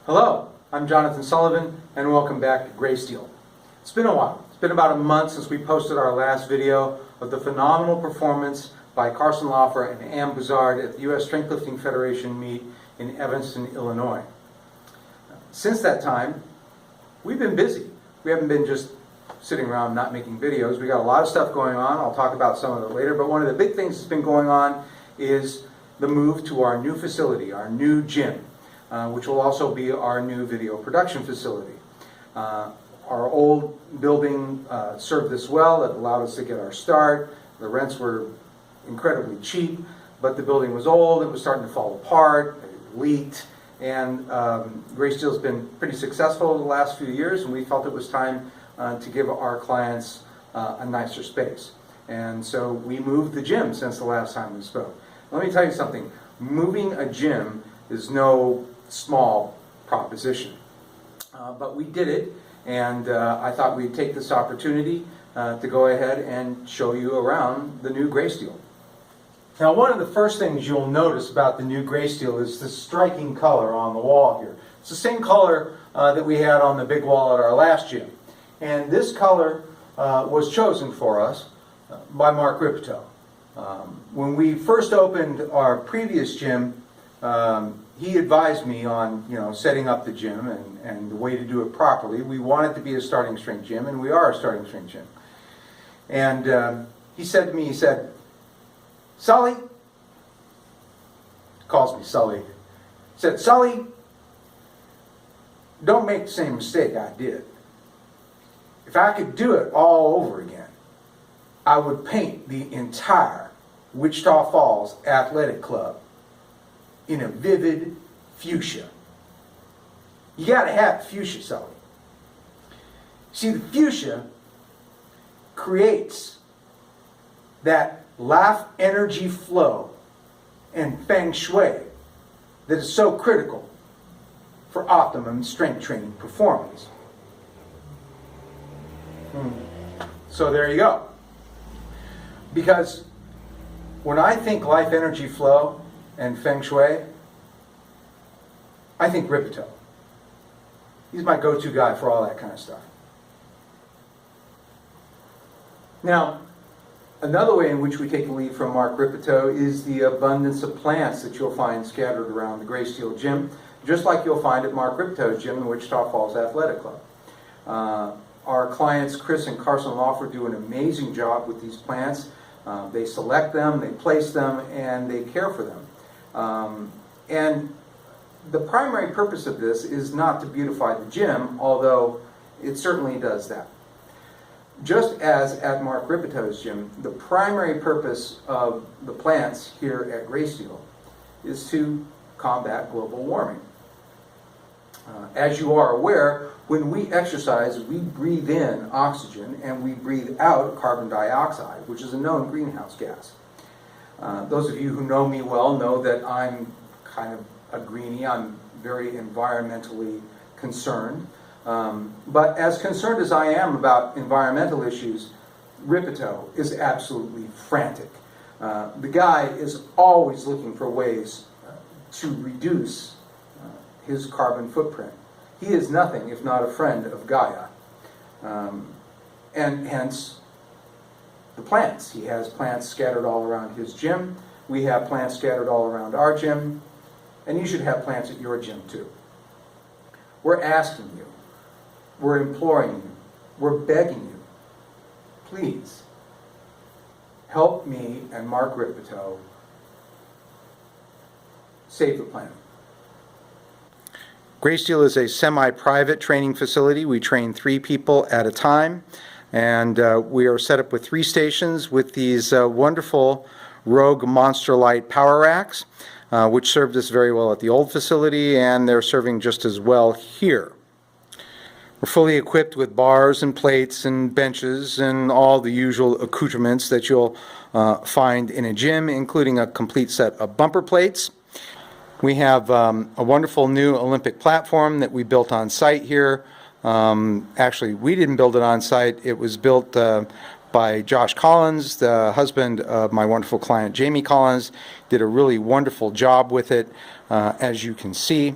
Hello, I'm Jonathan Sullivan, and welcome back to Greysteel. It's been a while. It's been about a month since we posted our last video of the phenomenal performance by Carson Laufer and Ann Bouzzard at the U.S. Strength Lifting Federation meet in Evanston, Illinois. Since that time, we've been busy. We haven't been just sitting around not making videos. We got a lot of stuff going on. I'll talk about some of it later, but one of the big things that's been going on is the move to our new facility, our new gym. Which will also be our new video production facility. Our old building served us well. It allowed us to get our start. The rents were incredibly cheap, but the building was old. It was starting to fall apart. It leaked. And Greysteel's been pretty successful over the last few years, and we felt it was time to give our clients a nicer space. And so we moved the gym since the last time we spoke. Let me tell you something. Moving a gym is no small proposition. But we did it, and I thought we'd take this opportunity to go ahead and show you around the new Greysteel. Now, one of the first things you'll notice about the new Greysteel is the striking color on the wall here. It's the same color that we had on the big wall at our last gym. And this color was chosen for us by Mark Rippetoe. When we first opened our previous gym, he advised me on, setting up the gym and the way to do it properly. We want it to be a starting strength gym, and we are a starting strength gym. And he said to me, Sully, calls me Sully, said, Sully, don't make the same mistake I did. If I could do it all over again, I would paint the entire Wichita Falls Athletic Club in a vivid fuchsia. You gotta have fuchsia, Sully. See, the fuchsia creates that life energy flow and feng shui that is so critical for optimum strength training performance. So there you go. Because when I think life energy flow and feng shui, I think Rippetoe. He's my go-to guy for all that kind of stuff. Now, another way in which we take a lead from Mark Rippetoe is the abundance of plants that you'll find scattered around the Greysteel gym, just like you'll find at Mark Rippetoe's gym, the Wichita Falls Athletic Club. Our clients, Chris and Carson Laufer, do an amazing job with these plants. They select them, they place them, and they care for them. And the primary purpose of this is not to beautify the gym, although it certainly does that. Just as at Mark Rippetoe's gym, the primary purpose of the plants here at Greysteel is to combat global warming. As you are aware, when we exercise, we breathe in oxygen and we breathe out carbon dioxide, which is a known greenhouse gas. Those of you who know me well know that I'm kind of a greenie. I'm very environmentally concerned. But as concerned as I am about environmental issues, Rippetoe is absolutely frantic. The guy is always looking for ways to reduce his carbon footprint. He is nothing if not a friend of Gaia. And hence the plants. He has plants scattered all around his gym. We have plants scattered all around our gym. And you should have plants at your gym too. We're asking you, we're imploring you, we're begging you, please help me and Mark Rippetoe save the planet. Greysteel is a semi-private training facility. We train 3 people at a time, and we are set up with 3 stations with these wonderful Rogue Monster Light power racks, which served us very well at the old facility, and they're serving just as well here. We're fully equipped with bars and plates and benches and all the usual accoutrements that you'll find in a gym, including a complete set of bumper plates. We have a wonderful new Olympic platform that we built on site here. Actually, we didn't build it on site. It was built by Josh Collins, the husband of my wonderful client Jamie Collins. Did a really wonderful job with it, as you can see.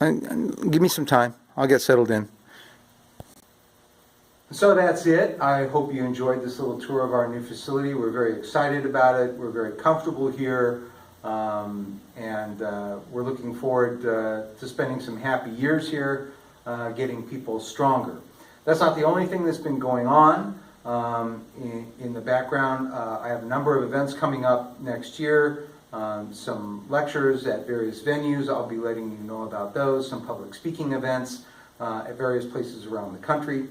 Give me some time. I'll get settled in. So that's it. I hope you enjoyed this little tour of our new facility. We're very excited about it. We're very comfortable here. And we're looking forward to spending some happy years here, getting people stronger. That's not the only thing that's been going on. In the background, I have a number of events coming up next year. Some lectures at various venues. I'll be letting you know about those. Some public speaking events at various places around the country.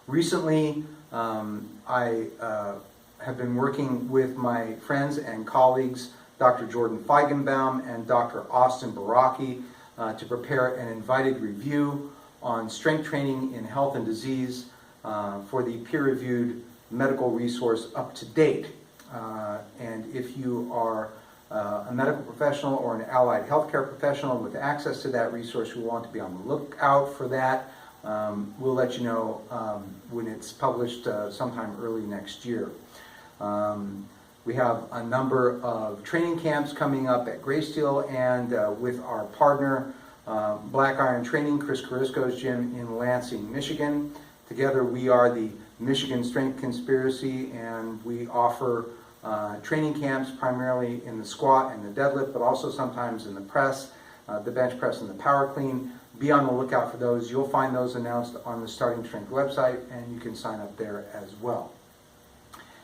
Recently, I have been working with my friends and colleagues, Dr. Jordan Feigenbaum and Dr. Austin Baraki, to prepare an invited review on strength training in health and disease for the peer-reviewed medical resource Up to Date. And if you are a medical professional or an allied healthcare professional with access to that resource who want to be on the lookout for that, we'll let you know when it's published sometime early next year. We have a number of training camps coming up at Greysteel and with our partner, Black Iron Training, Chris Carisco's gym in Lansing, Michigan. Together we are the Michigan Strength Conspiracy, and we offer training camps primarily in the squat and the deadlift, but also sometimes in the press, the bench press and the power clean. Be on the lookout for those. You'll find those announced on the Starting Strength website, and you can sign up there as well.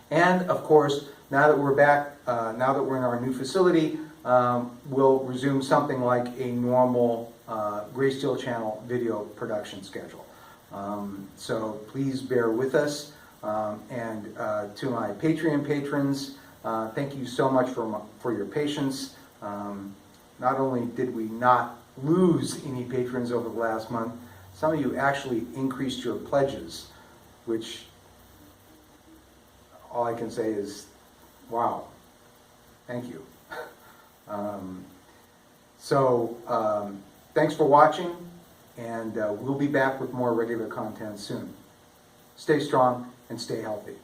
And of course, now that we're back, now that we're in our new facility, we'll resume something like a normal Greysteel channel video production schedule. So please bear with us. And to my Patreon patrons, thank you so much for your patience. Not only did we not lose any patrons over the last month, some of you actually increased your pledges, which all I can say is, wow, thank you. Thanks for watching, and we'll be back with more regular content soon. Stay strong and stay healthy.